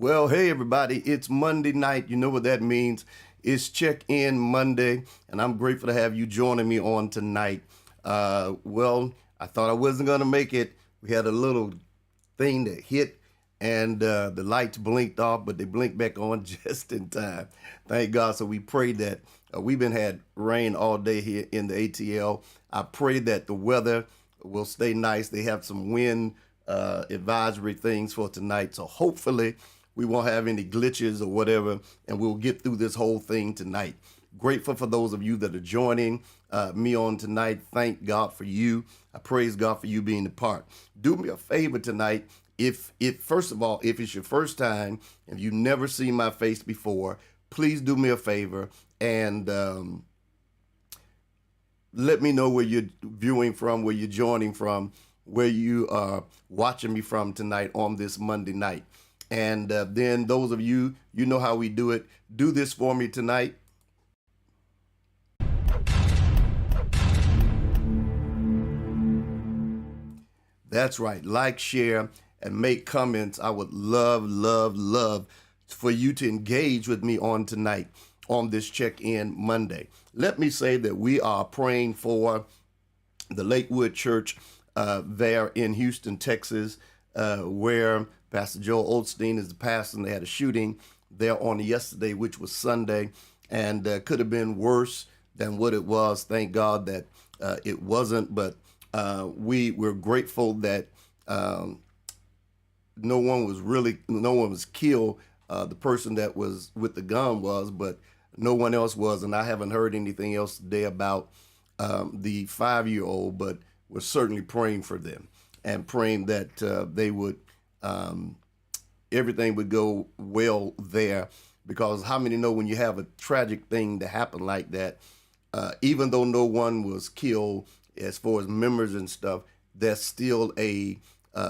Well, hey everybody, it's Monday night. You know what that means. It's Check-In Monday, and I'm grateful to have you joining me on tonight. I thought I wasn't going to make it. We had a little thing that hit, and the lights blinked off, but they blinked back on just in time. Thank God. So we prayed that we've been had rain all day here in the ATL. I pray that the weather will stay nice. They have some wind advisory things for tonight. So hopefully we won't have any glitches or whatever, and we'll get through this whole thing tonight. Grateful for those of you that are joining me on tonight. Thank God for you. I praise God for you being a part. Do me a favor tonight. If first of all, if it's your first time and you've never seen my face before, please do me a favor and let me know where you're viewing from, where you're joining from, where you are watching me from tonight on this Monday night. And then those of you, you know how we do it. Do this for me tonight. That's right. Like, share, and make comments. I would love, love, love for you to engage with me on tonight on this Check-In Monday. Let me say that we are praying for the Lakewood Church there in Houston, Texas, where Pastor Joel Osteen is the pastor, and they had a shooting there on yesterday, which was Sunday, and could have been worse than what it was. Thank God that it wasn't, but we're grateful that no one was killed. The person that was with the gun was, but no one else was, and I haven't heard anything else today about the 5-year-old, but we're certainly praying for them and praying that they would, everything would go well there, because how many know when you have a tragic thing to happen like that, even though no one was killed as far as members and stuff, there's still a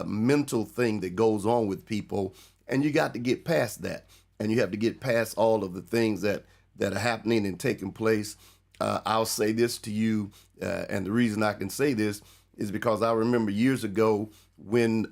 mental thing that goes on with people, and you got to get past that, and you have to get past all of the things that are happening and taking place. I'll say this to you, and the reason I can say this is because I remember years ago when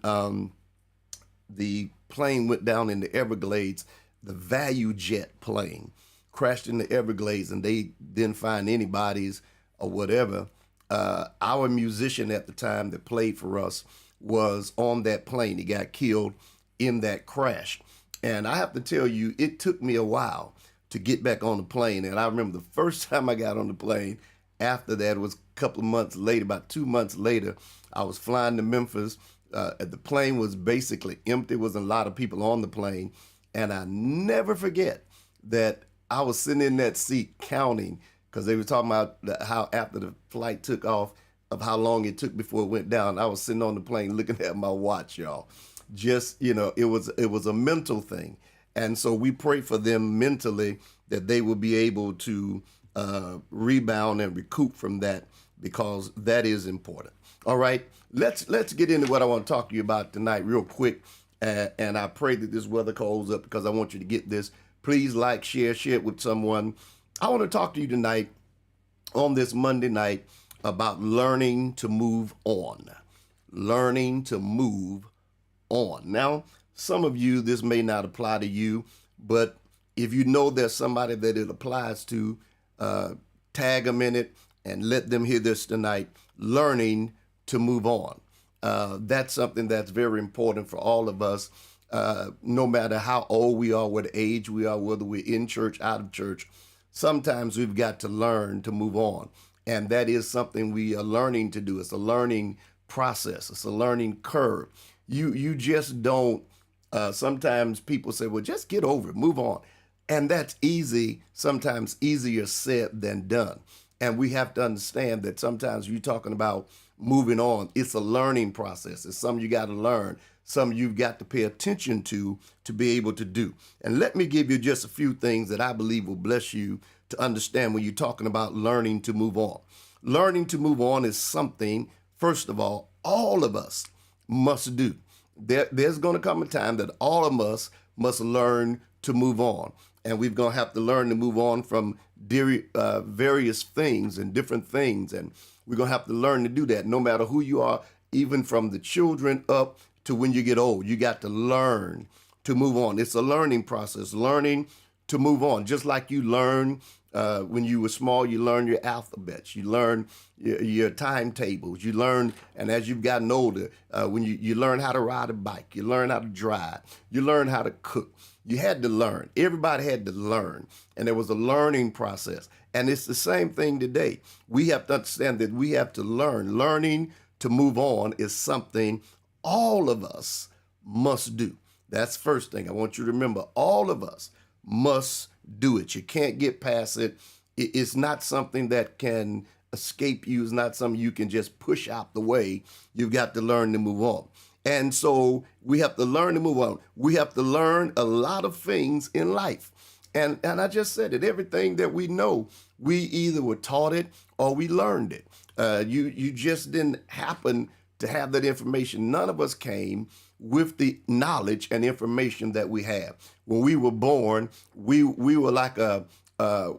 the plane went down in the Everglades, the Value Jet plane crashed in the Everglades, and they didn't find anybody's or whatever. Our musician at the time that played for us was on that plane. He got killed in that crash. And I have to tell you, it took me a while to get back on the plane. And I remember the first time I got on the plane after that was a couple of months later, about 2 months later. I was flying to Memphis. The plane was basically empty. There wasn't a lot of people on the plane. And I never forget that I was sitting in that seat counting, because they were talking about how after the flight took off, of how long it took before it went down. I was sitting on the plane looking at my watch, y'all. Just, it was a mental thing. And so we pray for them mentally that they will be able to rebound and recoup from that, because that is important. All right, let's get into what I want to talk to you about tonight real quick. And I pray that this weather holds up, because I want you to get this. Please like, share it with someone. I want to talk to you tonight on this Monday night about learning to move on. Learning to move on. Now, some of you, this may not apply to you, but if you know there's somebody that it applies to, tag them in it and let them hear this tonight. Learning to move on. That's something that's very important for all of us, no matter how old we are, what age we are, whether we're in church, out of church. Sometimes we've got to learn to move on. And that is something we are learning to do. It's a learning process. It's a learning curve. You just don't, sometimes people say, well, just get over it, move on. And that's easy, sometimes easier said than done. And we have to understand that sometimes you're talking about moving on. It's a learning process. It's something you got to learn, something you've got to pay attention to be able to do. And let me give you just a few things that I believe will bless you to understand when you're talking about learning to move on. Learning to move on is something, first of all of us must do. There's going to come a time that all of us must learn to move on. And we're going to have to learn to move on from various things and different things. And we're going to have to learn to do that no matter who you are, even from the children up to when you get old. You got to learn to move on. It's a learning process, learning to move on. Just like you learn when you were small, you learn your alphabets, you learn your timetables, you learn, and as you've gotten older, when you learn how to ride a bike, you learn how to drive, you learn how to cook. You had to learn. Everybody had to learn, and there was a learning process. And it's the same thing today. We have to understand that we have to learn. Learning to move on is something all of us must do. That's the first thing I want you to remember. All of us must do it. You can't get past it. It's not something that can escape you. It's not something you can just push out the way. You've got to learn to move on. And so we have to learn to move on. We have to learn a lot of things in life. And I just said it, everything that we know, we either were taught it or we learned it. You just didn't happen to have that information. None of us came with the knowledge and information that we have. When we were born, we were like how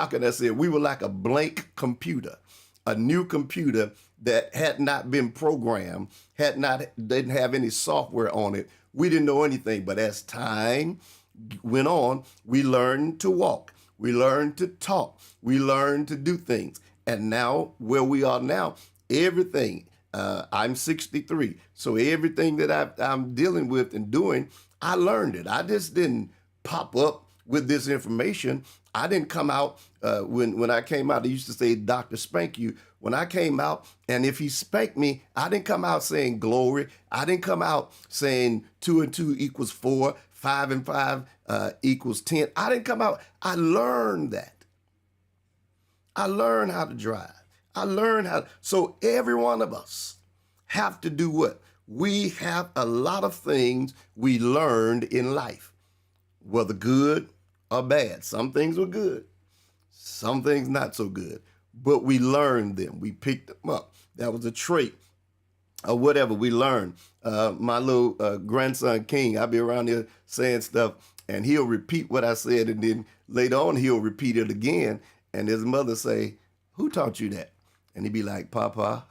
can I say it? We were like a blank computer, a new computer that had not been programmed, didn't have any software on it. We didn't know anything, but as time went on, we learned to walk, we learned to talk, we learned to do things. And now, where we are now, everything, I'm 63, so everything that I'm dealing with and doing, I learned it. I just didn't pop up with this information. I didn't come out, when I came out, they used to say, Dr. Spank you. When I came out, and if he spanked me, I didn't come out saying glory. I didn't come out saying 2 and 2 equals 4, 5 and 5 equals 10. I didn't come out. I learned that. I learned how to drive. I learned how. So every one of us have to do what? We have a lot of things we learned in life, whether good or bad. Some things were good, some things not so good, but we learned them. We picked them up. That was a trait or whatever we learned. My little grandson, King, I'll be around here saying stuff, and he'll repeat what I said, and then later on he'll repeat it again, and his mother say, who taught you that? And he'd be like, Papa.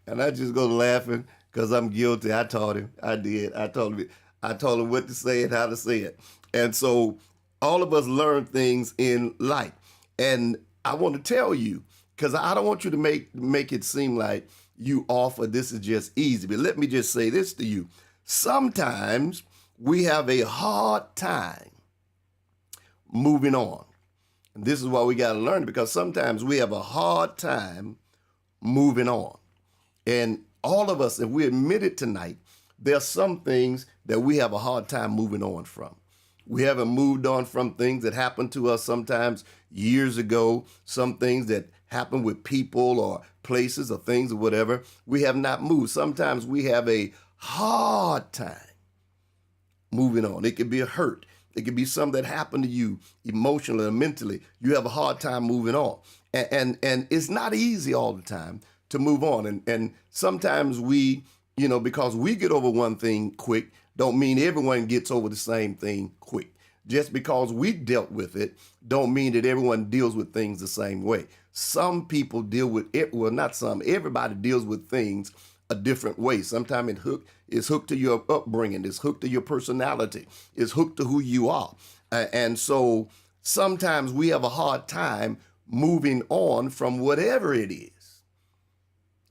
And I just go laughing because I'm guilty. I taught him. I did. I told him what to say and how to say it. And so all of us learn things in life. And I want to tell you, because I don't want you to make it seem like you offer this is just easy. But let me just say this to you. Sometimes we have a hard time moving on. And this is why we got to learn it, because sometimes we have a hard time moving on. And all of us, if we admit it tonight, there are some things that we have a hard time moving on from. We haven't moved on from things that happened to us sometimes years ago, some things that happen with people or places or things or whatever. We have not moved. Sometimes we have a hard time moving on. It could be a hurt. It could be something that happened to you emotionally or mentally. You have a hard time moving on. And it's not easy all the time to move on. And sometimes we, because we get over one thing quick, don't mean everyone gets over the same thing quick. Just because we dealt with it, don't mean that everyone deals with things the same way. Some people deal with it, well, not some, everybody deals with things a different way. Sometimes it's hooked to your upbringing, it's hooked to your personality, it's hooked to who you are. And so sometimes we have a hard time moving on from whatever it is.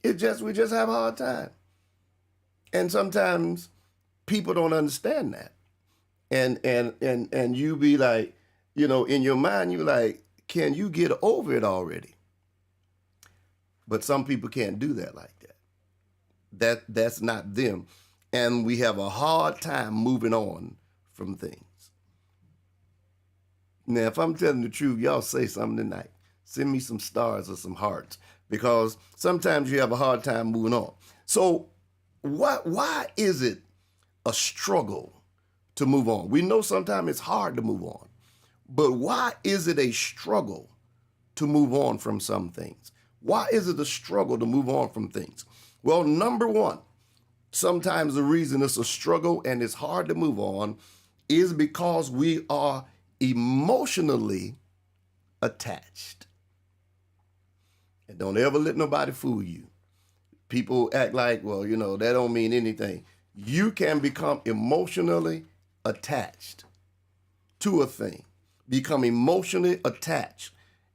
We just have a hard time. And sometimes people don't understand that. And you be like, in your mind, you're like, can you get over it already? But some people can't do that like that. That's not them. And we have a hard time moving on from things. Now, if I'm telling the truth, y'all say something tonight. Send me some stars or some hearts, because sometimes you have a hard time moving on. So why is it a struggle to move on? We know sometimes it's hard to move on, but why is it a struggle to move on from some things? Why is it a struggle to move on from things? Well, number one, sometimes the reason it's a struggle and it's hard to move on is because we are emotionally attached. And don't ever let nobody fool you. People act like, well, that don't mean anything. You can become emotionally attached to a thing, become emotionally attached.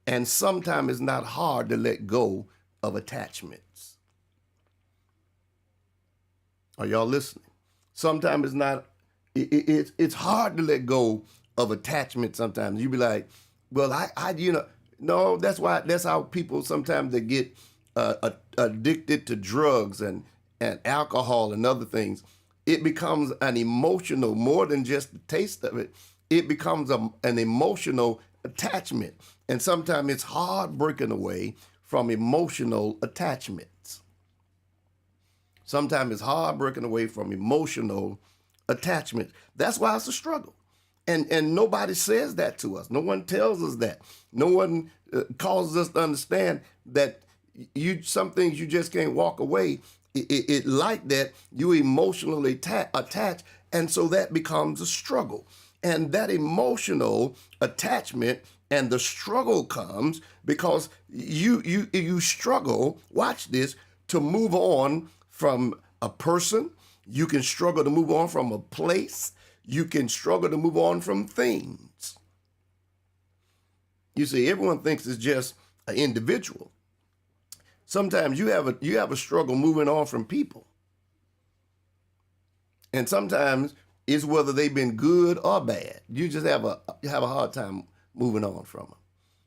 And sometimes it's not hard to let go of attachments. Are y'all listening? Sometimes it's not, it's hard to let go of attachment sometimes. You be like, well, no, that's how people sometimes they get addicted to drugs and alcohol and other things. It becomes an emotional, more than just the taste of it, it becomes an emotional attachment. And sometimes it's hard breaking away from emotional attachments. Sometimes it's hard breaking away from emotional attachments. That's why it's a struggle. And nobody says that to us. No one tells us that. No one causes us to understand that some things you just can't walk away. It like that, you emotionally attach, and so that becomes a struggle. And that emotional attachment and the struggle comes because you struggle, watch this, to move on from a person. You can struggle to move on from a place. You can struggle to move on from things. You see, everyone thinks it's just an individual. Sometimes you have a struggle moving on from people. And sometimes it's whether they've been good or bad. You just have a hard time moving on from them.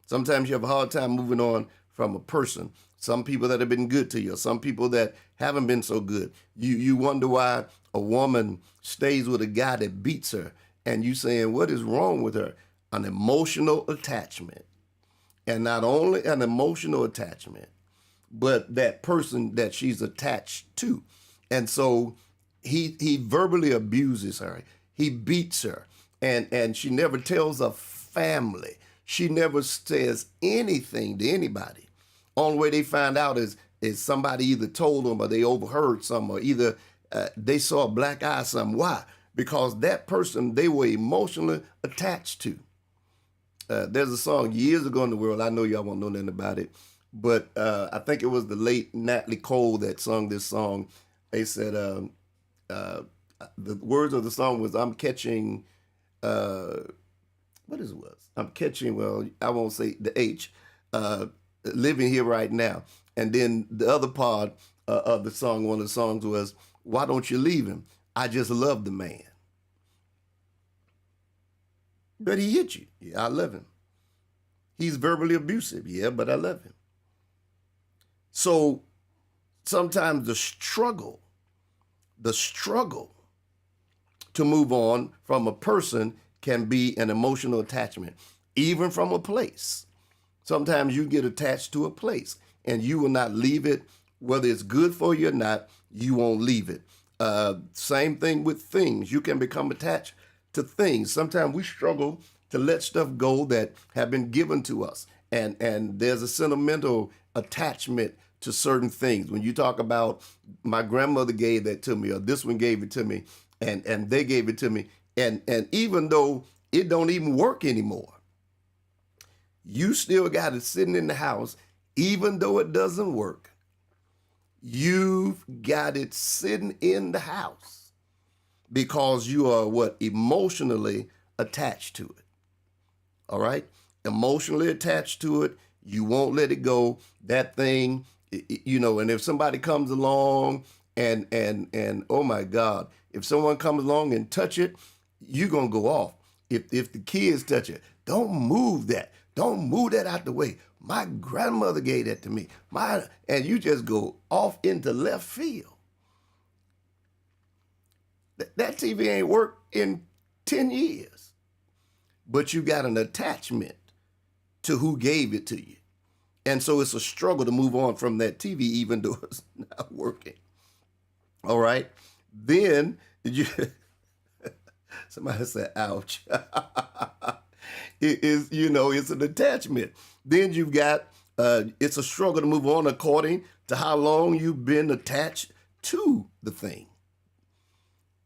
Sometimes you have a hard time moving on from a person. Some people that have been good to you, some people that haven't been so good. You wonder why a woman stays with a guy that beats her, and you saying, what is wrong with her? An emotional attachment. And not only an emotional attachment, but that person that she's attached to. And so he verbally abuses her. He beats her. And she never tells her family. She never says anything to anybody. Only way they find out is somebody either told them or they overheard something, or either they saw a black eye something. Why? Because that person they were emotionally attached to. There's a song years ago in the world, I know y'all won't know nothing about it, but I think it was the late Natalie Cole that sung this song. They said, the words of the song was, I'm catching, what is it was? I'm catching, well, I won't say the H, living here right now. And then the other part of the song, one of the songs was, why don't you leave him? I just love the man. But he hit you. Yeah, I love him. He's verbally abusive. Yeah, but I love him. So sometimes the struggle to move on from a person can be an emotional attachment, even from a place. Sometimes you get attached to a place and you will not leave it, whether it's good for you or not, you won't leave it. Same thing with things. You can become attached to things. Sometimes we struggle to let stuff go that have been given to us. And there's a sentimental attachment to certain things. When you talk about my grandmother gave that to me, or this one gave it to me, and they gave it to me, and even though it don't even work anymore, you still got it sitting in the house, even though it doesn't work. You've got it sitting in the house because you are what? Emotionally attached to it. All right? Emotionally attached to it. You won't let it go. That thing, and if somebody comes along and oh my God, if someone comes along and touch it, you're going to go off. If the kids touch it, don't move that. Don't move that out the way. My grandmother gave that to me. And you just go off into left field. That TV ain't worked in 10 years. But you got an attachment to who gave it to you. And so it's a struggle to move on from that TV, even though it's not working. All right? Then, somebody said, ouch. It's an attachment. Then you've got, it's a struggle to move on according to how long you've been attached to the thing.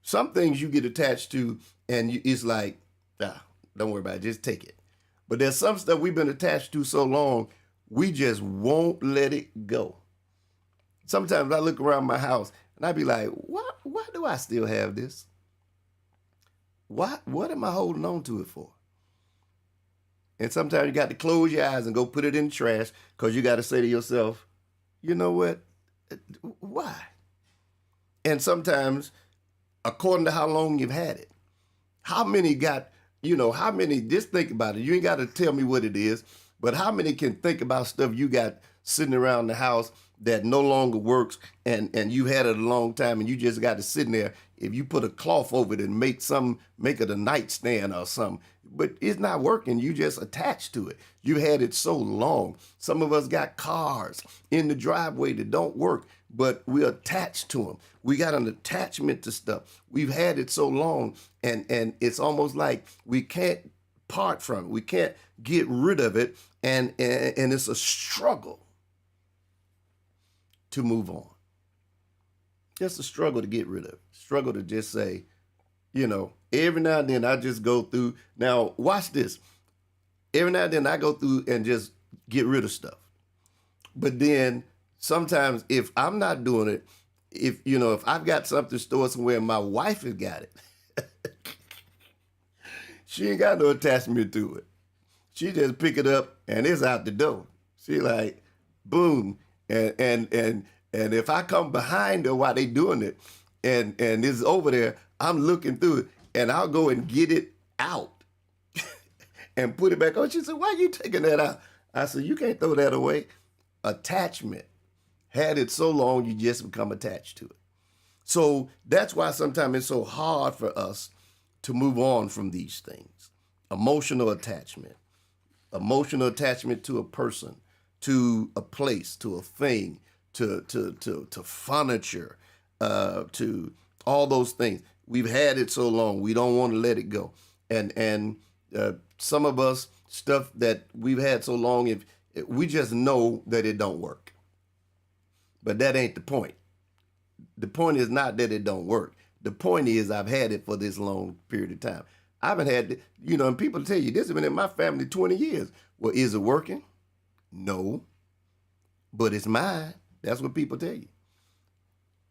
Some things you get attached to and it's like, don't worry about it, just take it. But there's some stuff we've been attached to so long, we just won't let it go. Sometimes I look around my house and I be like, what why do I still have this? What am I holding on to it for? And sometimes you got to close your eyes and go put it in the trash because you got to say to yourself, you know what? Why? And sometimes, according to how long you've had it, how many got, how many, just think about it. You ain't got to tell me what it is, but how many can think about stuff you got sitting around the house that no longer works and you had it a long time and you just got to sit in there. If you put a cloth over it and make it a nightstand or something, but it's not working, you just attached to it. You had it so long. Some of us got cars in the driveway that don't work, but we're attached to them. We got an attachment to stuff. We've had it so long, and it's almost like we can't part from it. We can't get rid of it, and it's a struggle to move on. Just a struggle to get rid of it. Struggle to just say, every now and then I just go through. Now, watch this. Every now and then I go through and just get rid of stuff. But then sometimes if I'm not doing it, if I've got something stored somewhere and my wife has got it, she ain't got no attachment to it. She just pick it up and it's out the door. She like, boom. And if I come behind her while they doing it and it's over there, I'm looking through it and I'll go and get it out and put it back on. She said, why are you taking that out? I said, you can't throw that away. Attachment. Had it so long, you just become attached to it. So that's why sometimes it's so hard for us to move on from these things. Emotional attachment to a person, to a place, to a thing, to furniture, to all those things. We've had it so long, we don't want to let it go. And some of us, stuff that we've had so long, if we just know that it don't work. But that ain't the point. The point is not that it don't work. The point is I've had it for this long period of time. I haven't had it, and people tell you, this has been in my family 20 years. Well, is it working? No. But it's mine. That's what people tell you.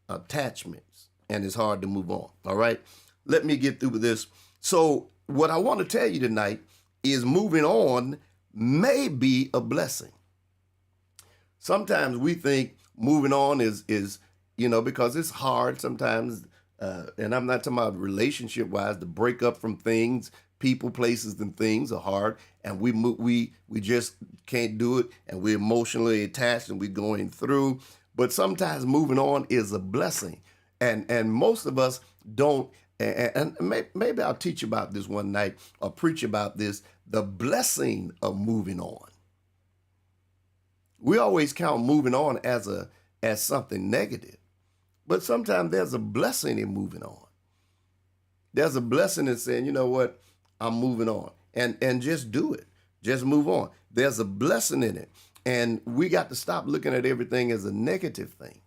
Attachments. And it's hard to move on. All right? Let me get through with this. So what I want to tell you tonight is moving on may be a blessing. Sometimes we think moving on is because it's hard sometimes, and I'm not talking about relationship-wise, to break up from things, people, places, and things are hard, and we just can't do it, and we're emotionally attached, and we're going through. But sometimes moving on is a blessing, and most of us don't. And maybe I'll teach about this one night or preach about this, the blessing of moving on. We always count moving on as something negative, but sometimes there's a blessing in moving on. There's a blessing in saying, you know what, I'm moving on, and just do it. Just move on. There's a blessing in it, and we got to stop looking at everything as a negative thing,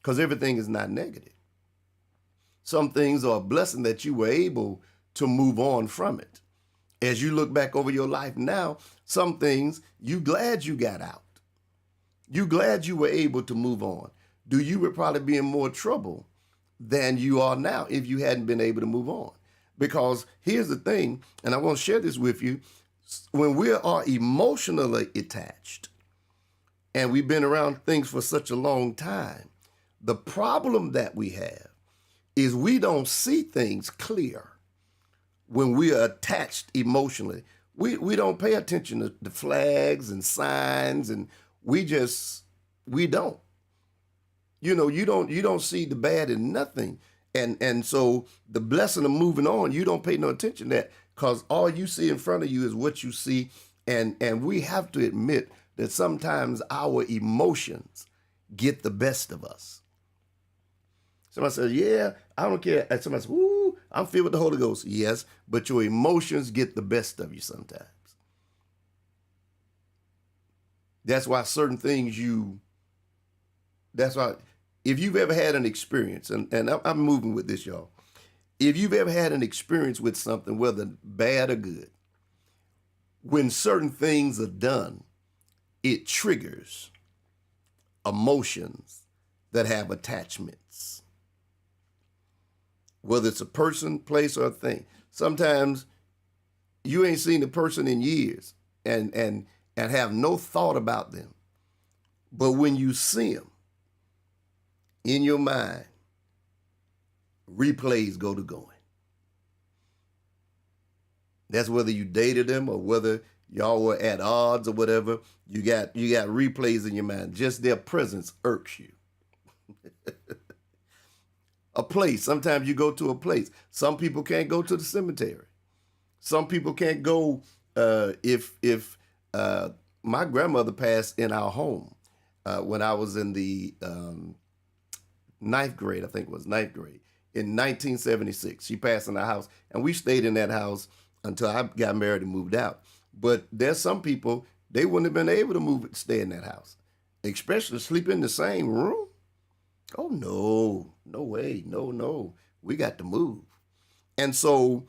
because everything is not negative. Some things are a blessing that you were able to move on from it. As you look back over your life now, some things you glad you got out. You glad you were able to move on. You would probably be in more trouble than you are now if you hadn't been able to move on. Because here's the thing, and I want to share this with you. When we are emotionally attached and we've been around things for such a long time, the problem that we have is we don't see things clear when we are attached emotionally. We don't pay attention to the flags and signs, and we don't. You don't see the bad in nothing. And so the blessing of moving on, you don't pay no attention to that, because all you see in front of you is what you see. And we have to admit that sometimes our emotions get the best of us. Somebody says, yeah, I don't care. And somebody says, woo, I'm filled with the Holy Ghost. Yes, but your emotions get the best of you sometimes. That's why certain things if you've ever had an experience, and I'm moving with this, y'all. If you've ever had an experience with something, whether bad or good, when certain things are done, it triggers emotions that have attachments. whether it's a person, place, or a thing. Sometimes you ain't seen the person in years and have no thought about them. But when you see them in your mind, replays go to going. That's whether you dated them or whether y'all were at odds or whatever. You got replays in your mind. Just their presence irks you. A place. Sometimes you go to a place. Some people can't go to the cemetery. Some people can't go if my grandmother passed in our home when I was in the ninth grade, I think it was ninth grade, in 1976. She passed in our house, and we stayed in that house until I got married and moved out. But there's some people, they wouldn't have been able to stay in that house, especially sleep in the same room. Oh, no, no way, no. We got to move. And so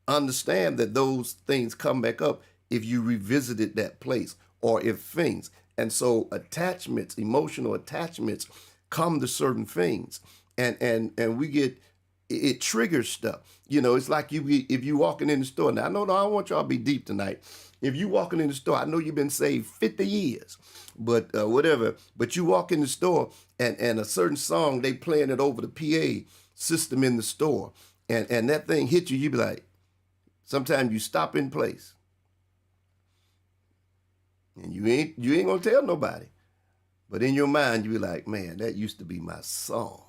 understand that those things come back up if you revisited that place or if things. And so attachments, emotional attachments come to certain things. And we get, it triggers stuff. You know, it's like if you walking in the store. Now, I don't want y'all to be deep tonight. If you walking in the store, I know you've been saved 50 years, but whatever. But you walk in the store and a certain song, they playing it over the PA system in the store. And that thing hit you, you be like, sometimes you stop in place. And you ain't gonna tell nobody. But in your mind, you be like, man, that used to be my song.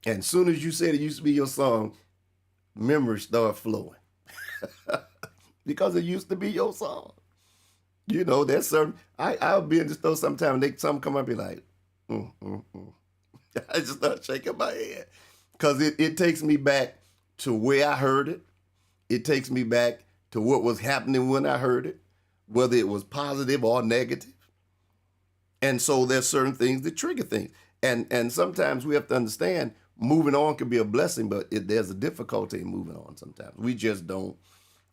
And as soon as you said it used to be your song, memories start flowing. Because it used to be your song. You know, there's certain, I'll be in the store sometimes, some come up and be like, I just start shaking my head. Because it takes me back to where I heard it. It takes me back to what was happening when I heard it, whether it was positive or negative. And so there's certain things that trigger things. And sometimes we have to understand moving on can be a blessing, but there's a difficulty in moving on sometimes. We just don't,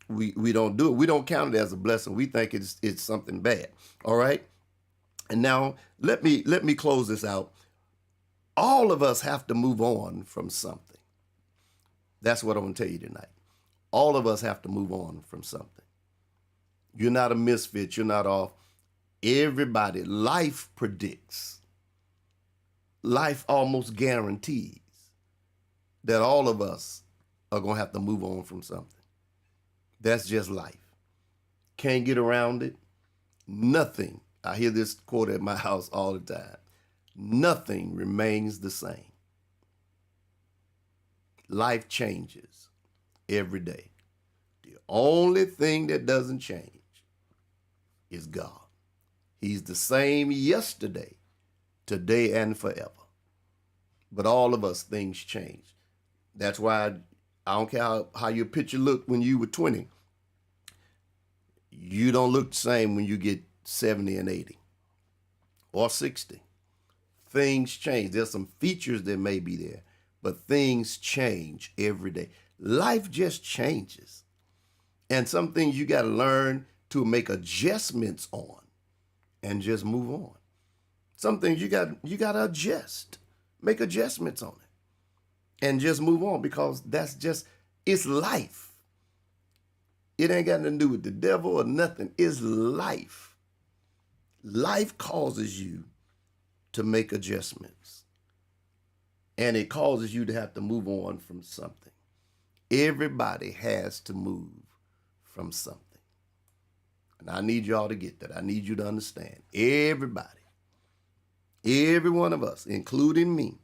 we don't do it. We don't count it as a blessing. We think it's something bad. All right? And now let me close this out. All of us have to move on from something. That's what I'm going to tell you tonight. All of us have to move on from something. You're not a misfit. You're not off. Everybody, life predicts. Life almost guarantees that all of us are going to have to move on from something. That's just life. Can't get around it. Nothing. I hear this quote at my house all the time. Nothing remains the same. Life changes every day. The only thing that doesn't change is God. He's the same yesterday, today, and forever. But all of us, things change. That's why I don't care how your picture looked when you were 20. You don't look the same when you get 70 and 80 or 60. Things change. There's some features that may be there, but things change every day. Life just changes. And some things you got to learn to make adjustments on and just move on. Some things you got to adjust, make adjustments on it and just move on, because that's just, it's life. It ain't got nothing to do with the devil or nothing. It's life. Life causes you to make adjustments, and it causes you to have to move on from something. Everybody has to move from something. And I need y'all to get that. I need you to understand. Everybody, every one of us, including me,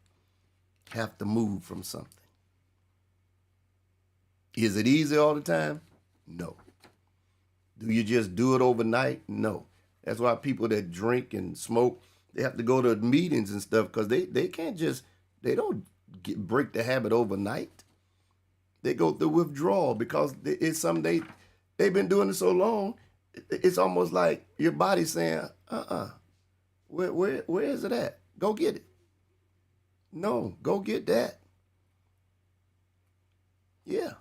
have to move from something. Is it easy all the time? No. Do you just do it overnight? No. That's why people that drink and smoke, they have to go to meetings and stuff, because they can't just, they don't break the habit overnight. They go through withdrawal because it's something they've been doing it so long. It's almost like your body's saying, where is it at? Go get it. No, go get that. Yeah.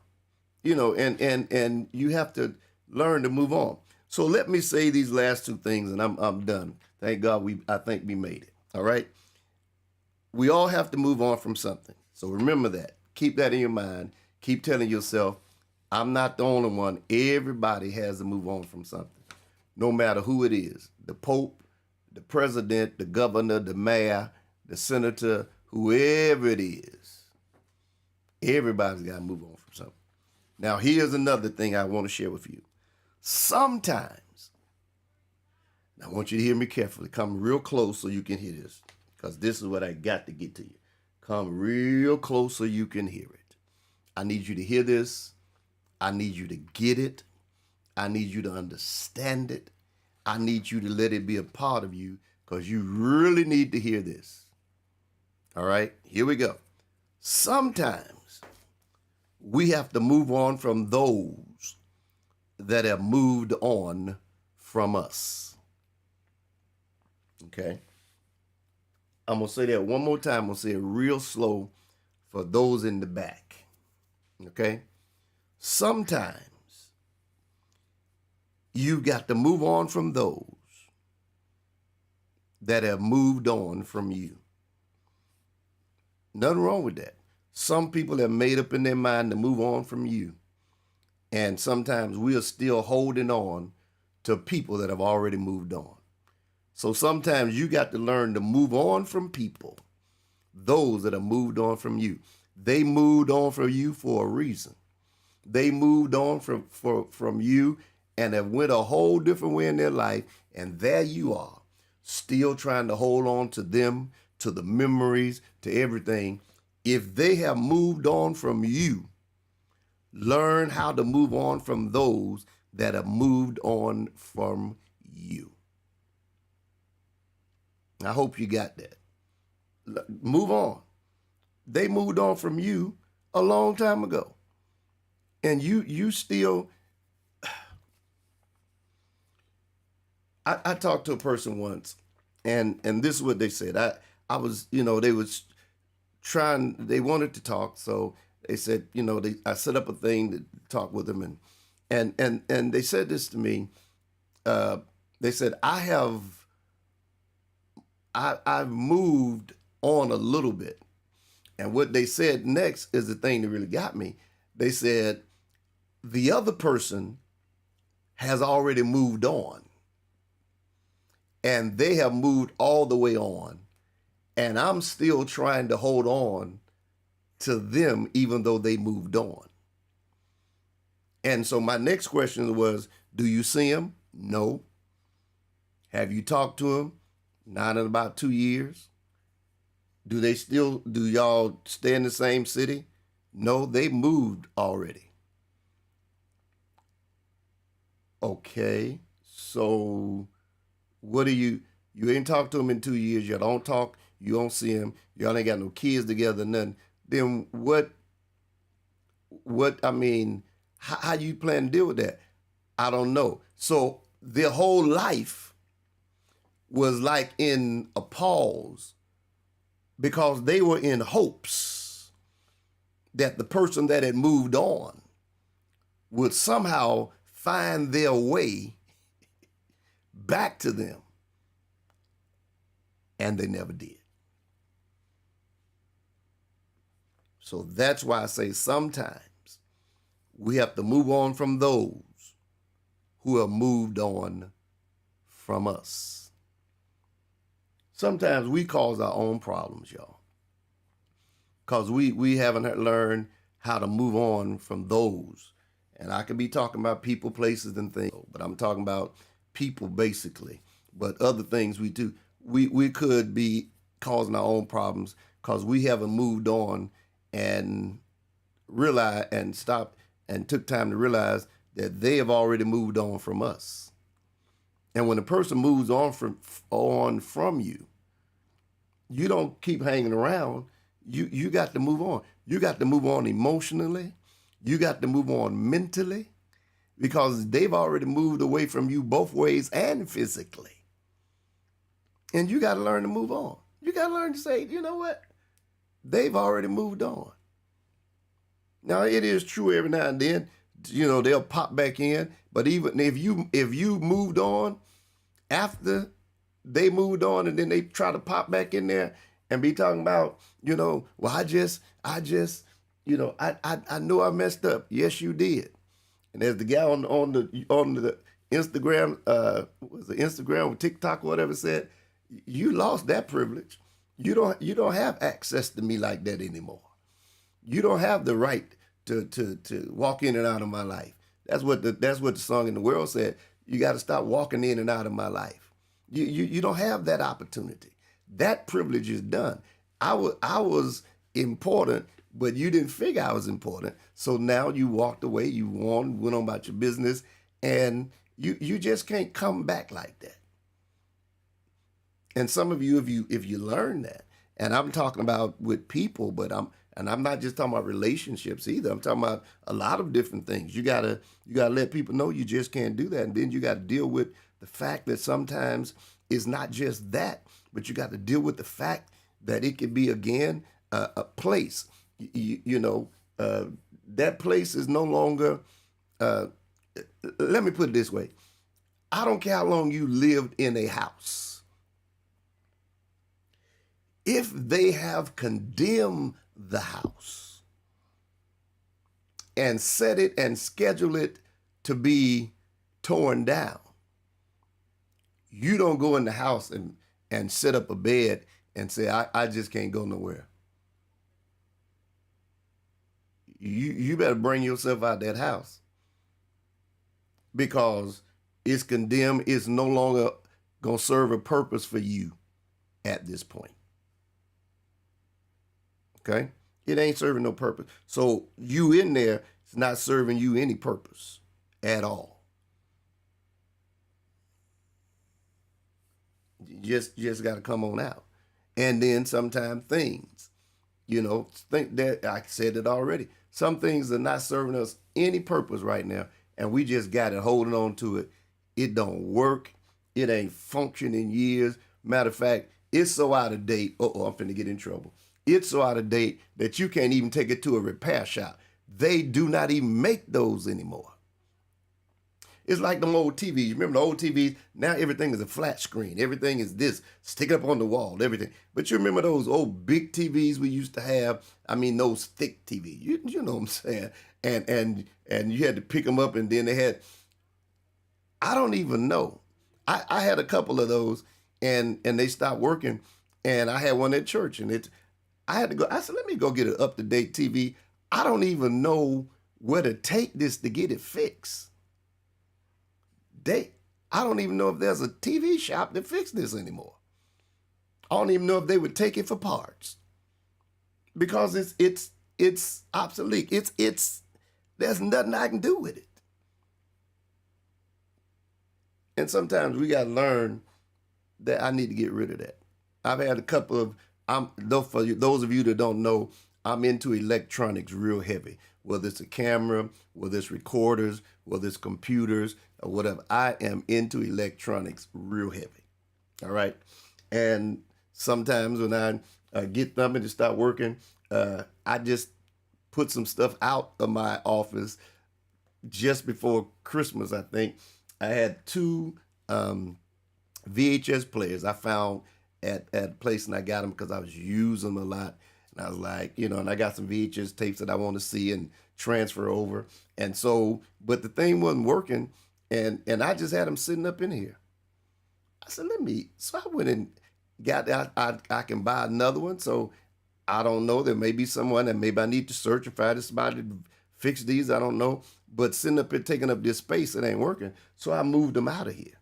You know, and you have to learn to move on. So let me say these last two things and I'm done. Thank God I think we made it. All right. We all have to move on from something. So remember that. keep that in your mind. Keep telling yourself, I'm not the only one. Everybody has to move on from something, no matter who it is. The Pope, the president, the governor, the mayor, the senator, whoever it is. Everybody's got to move on from something. Now, here's another thing I want to share with you. Sometimes, I want you to hear me carefully. Come real close so you can hear this, because this is what I got to get to you. Come real close so you can hear it. I need you to hear this. I need you to get it. I need you to understand it. I need you to let it be a part of you, because you really need to hear this. All right, here we go. Sometimes we have to move on from those that have moved on from us. Okay? I'm going to say that one more time. I'm going to say it real slow for those in the back. Okay? Sometimes you've got to move on from those that have moved on from you. Nothing wrong with that. Some people have made up in their mind to move on from you. And sometimes we are still holding on to people that have already moved on. So sometimes you got to learn to move on from people, those that have moved on from you. They moved on from you for a reason. They moved on from you and have went a whole different way in their life. And there you are, still trying to hold on to them, to the memories, to everything. If they have moved on from you, learn how to move on from those that have moved on from you. I hope you got that. Move on. They moved on from you a long time ago. And you still... I talked to a person once, and this is what they said. I was, they was they wanted to talk, so they said, I set up a thing to talk with them, and they said this to me. They said, I've moved on a little bit. And what they said next is the thing that really got me. They said, the other person has already moved on. And they have moved all the way on. And I'm still trying to hold on to them even though they moved on. And so my next question was, do you see him? No. Have you talked to him? Not in about 2 years. Do y'all stay in the same city? No, they moved already. Okay, so what do you ain't talked to him in 2 years, you don't talk, you don't see him, y'all ain't got no kids together, nothing. Then how you plan to deal with that? I don't know. So their whole life was like in a pause because they were in hopes that the person that had moved on would somehow find their way back to them. And they never did. So that's why I say sometimes we have to move on from those who have moved on from us. Sometimes we cause our own problems, y'all, because we haven't learned how to move on from those. And I could be talking about people, places, and things, but I'm talking about people basically. But other things we do, we could be causing our own problems because we haven't moved on and realized and stopped and took time to realize that they have already moved on from us. And when a person moves on from you, you don't keep hanging around. You got to move on. You got to move on emotionally. You got to move on mentally, because they've already moved away from you both ways and physically. And you got to learn to move on. You got to learn to say, you know what? They've already moved on. Now, it is true every now and then, they'll pop back in. But even if you moved on after they moved on, and then they try to pop back in there and be talking about, well, I just I know I messed up. Yes, you did. And as the guy on the Instagram, was the Instagram or TikTok or whatever said, you lost that privilege. You don't have access to me like that anymore. You don't have the right to walk in and out of my life. That's what the song in the world said. You got to stop walking in and out of my life. You don't have that opportunity. That privilege is done. I was important, but you didn't figure I was important. So now you walked away. You went on about your business, and you just can't come back like that. And some of you, if you learn that, and I'm talking about with people, I'm not just talking about relationships either. I'm talking about a lot of different things. You gotta let people know you just can't do that, and then you got to deal with the fact that sometimes it's not just that, but you got to deal with the fact that it could be again a place. You know, that place is no longer. Uh, Let me put it this way: I don't care how long you lived in a house. If they have condemned the house and set it and schedule it to be torn down, you don't go in the house and set up a bed and say, I just can't go nowhere. You better bring yourself out that house because it's condemned. It's no longer going to serve a purpose for you at this point. Okay? It ain't serving no purpose. So you in there, it's not serving you any purpose at all. You just got to come on out. And then sometimes things, think that I said it already. Some things are not serving us any purpose right now, and we just got it holding on to it. It don't work. It ain't functioned in years. Matter of fact, it's so out of date. I'm finna get in trouble. It's so out of date that you can't even take it to a repair shop. They do not even make those anymore. It's like them old TVs. You remember the old TVs? Now everything is a flat screen. Everything is this, stick up on the wall, everything. But you remember those old big TVs we used to have? I mean, those thick TVs. You know what I'm saying? And you had to pick them up, and then they had, I don't even know. I had a couple of those, and they stopped working. And I had one at church, and I had to go. I said, let me go get an up to date TV. I don't even know where to take this to get it fixed. I don't even know if there's a TV shop that fix this anymore. I don't even know if they would take it for parts because it's obsolete. It's there's nothing I can do with it. And sometimes we got to learn that I need to get rid of that. I've had a couple of for those of you that don't know, I'm into electronics real heavy. Whether it's a camera, whether it's recorders, whether it's computers, or whatever. I am into electronics real heavy. All right. And sometimes when I get something to start working, I just put some stuff out of my office just before Christmas, I think. I had two VHS players I found at a place, and I got them because I was using them a lot. And I was like, and I got some VHS tapes that I want to see and transfer over. And so, but the thing wasn't working, and I just had them sitting up in here. I said, so I went and got, I can buy another one. So I don't know. There may be someone that maybe I need to search and find somebody to fix these. I don't know. But sitting up here taking up this space, it ain't working. So I moved them out of here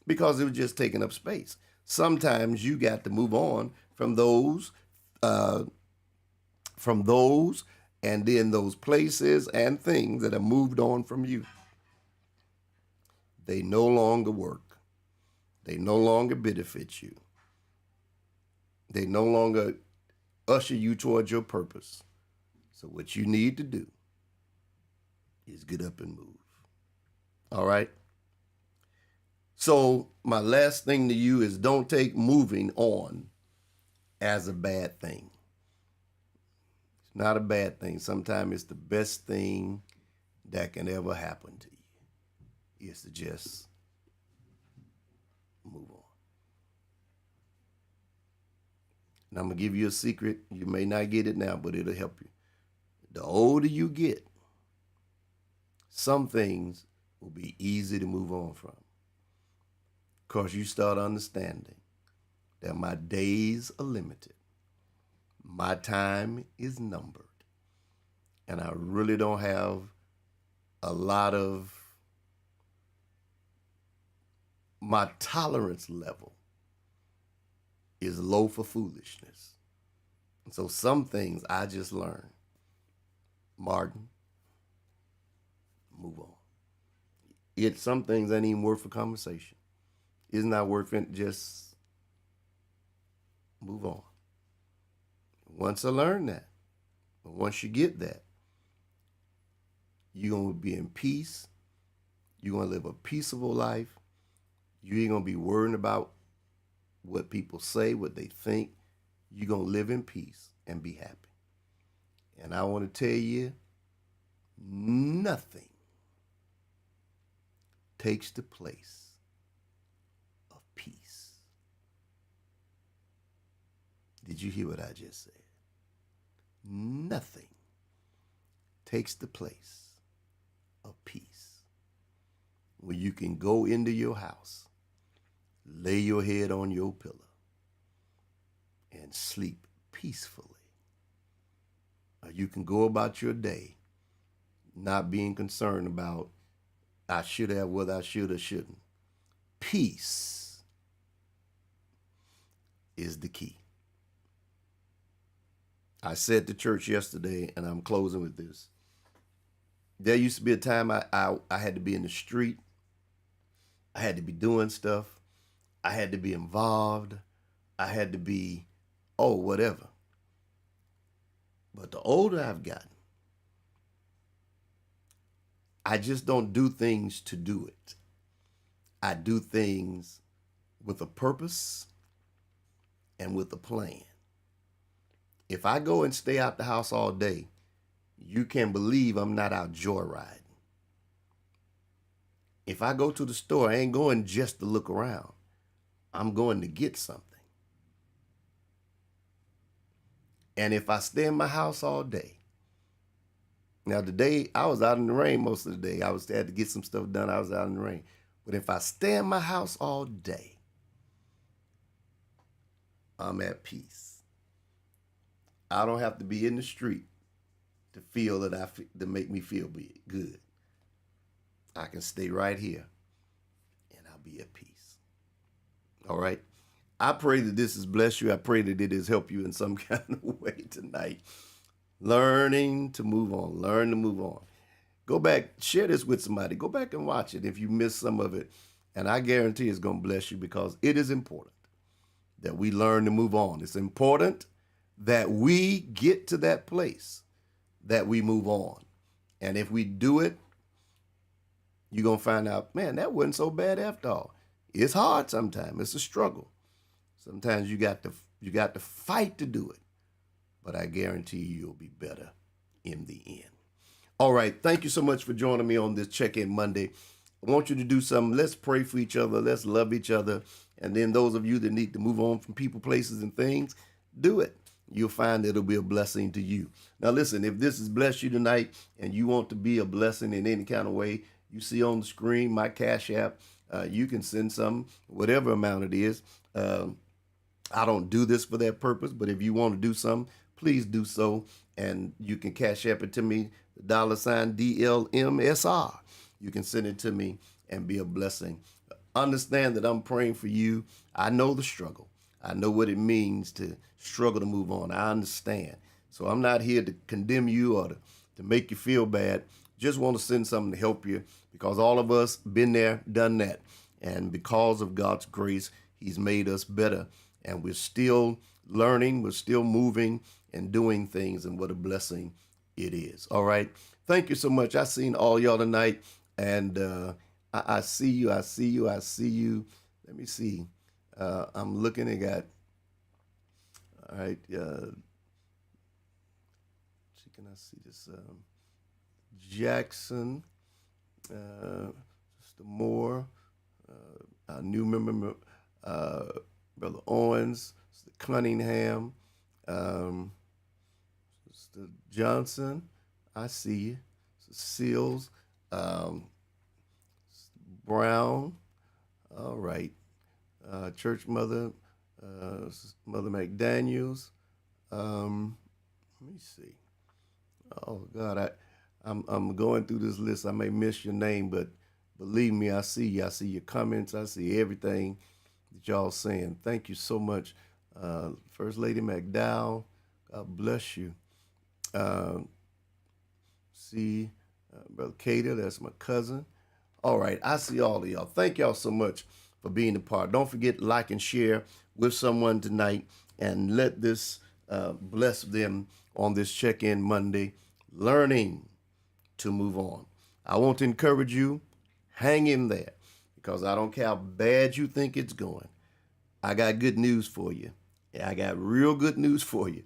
because it was just taking up space. Sometimes you got to move on from those, and then those places and things that have moved on from you. They no longer work. They no longer benefit you. They no longer usher you towards your purpose. So what you need to do is get up and move. All right? So my last thing to you is don't take moving on as a bad thing. It's not a bad thing. Sometimes it's the best thing that can ever happen to you is to just move on. And I'm going to give you a secret. You may not get it now, but it'll help you. The older you get, some things will be easy to move on from because you start understanding that my days are limited, my time is numbered, and I really don't have a lot of my tolerance level is low for foolishness. And so some things I just learned. Martin, move on. Some things ain't even worth a conversation. It's not worth it. Just move on. Once I learn that, once you get that, you're gonna be in peace. You're gonna live a peaceable life. You ain't gonna be worrying about what people say, what they think. You're gonna live in peace and be happy. And I want to tell you, nothing takes the place of peace. Did you hear what I just said? Nothing takes the place of peace. When you can go into your house, lay your head on your pillow, and sleep peacefully. Or you can go about your day not being concerned about I should have, whether I should or shouldn't. Peace is the key. I said to church yesterday, and I'm closing with this. There used to be a time I had to be in the street. I had to be doing stuff. I had to be involved. I had to be, whatever. But the older I've gotten, I just don't do things to do it. I do things with a purpose and with a plan. If I go and stay out the house all day, you can believe I'm not out joyriding. If I go to the store, I ain't going just to look around. I'm going to get something. And if I stay in my house all day, now today I was out in the rain most of the day. I had to get some stuff done. I was out in the rain. But if I stay in my house all day, I'm at peace. I don't have to be in the street to feel that to make me feel good. I can stay right here and I'll be at peace. All right. I pray that this has blessed you. I pray that it has helped you in some kind of way tonight. Learning to move on. Learn to move on. Go back, share this with somebody. Go back and watch it if you missed some of it. And I guarantee it's going to bless you because it is important that we learn to move on. It's important that we get to that place that we move on. And if we do it, you're going to find out, man, that wasn't so bad after all. It's hard sometimes. It's a struggle. Sometimes you got to fight to do it. But I guarantee you'll be better in the end. All right. Thank you so much for joining me on this Check-In Monday. I want you to do something. Let's pray for each other. Let's love each other. And then those of you that need to move on from people, places, and things, do it. You'll find it'll be a blessing to you. Now, listen, if this has blessed you tonight and you want to be a blessing in any kind of way, you see on the screen my Cash App. You can send some, whatever amount it is. I don't do this for that purpose, but if you want to do something, please do so. And you can Cash App it to me, $DLMSR. You can send it to me and be a blessing. Understand that I'm praying for you. I know the struggle. I know what it means to struggle to move on. I understand. So I'm not here to condemn you or to make you feel bad. Just want to send something to help you because all of us been there, done that. And because of God's grace, he's made us better. And we're still learning. We're still moving and doing things. And what a blessing it is. All right. Thank you so much. I seen all y'all tonight. And I see you. I see you. I see you. Let me see. I'm looking at got, all right, can I see this? Jackson, Mr. Moore, our new member, Brother Owens, Mr. Cunningham, Mr. Johnson, I see you. Seals, um, Brown. All right. Church Mother, Mother McDaniels. Let me see. Oh God, I'm going through this list. I may miss your name, but believe me, I see you. I see your comments. I see everything that y'all saying. Thank you so much, First Lady McDowell. God bless you. Uh, see, Brother Cater, that's my cousin. All right, I see all of y'all. Thank y'all so much for being a part. Don't forget, like and share with someone tonight, and let this bless them on this check-in Monday, learning to move on. I want to encourage you, hang in there, because I don't care how bad you think it's going. I got good news for you. Yeah, I got real good news for you.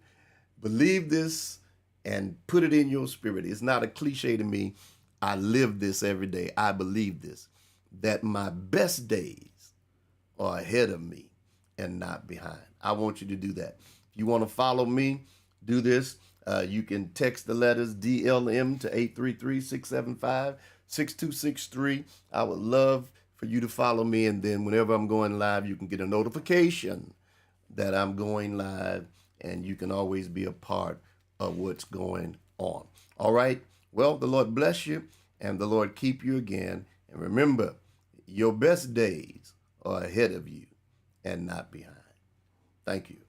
Believe this and put it in your spirit. It's not a cliche to me. I live this every day. I believe this, that my best days are ahead of me and not behind. I want you to do that. If you want to follow me, do this. You can text the letters DLM to 833-675-6263. I would love for you to follow me, and then whenever I'm going live, you can get a notification that I'm going live, and you can always be a part of what's going on. All right? Well, the Lord bless you, and the Lord keep you again. And remember, your best days are ahead of you and not behind. Thank you.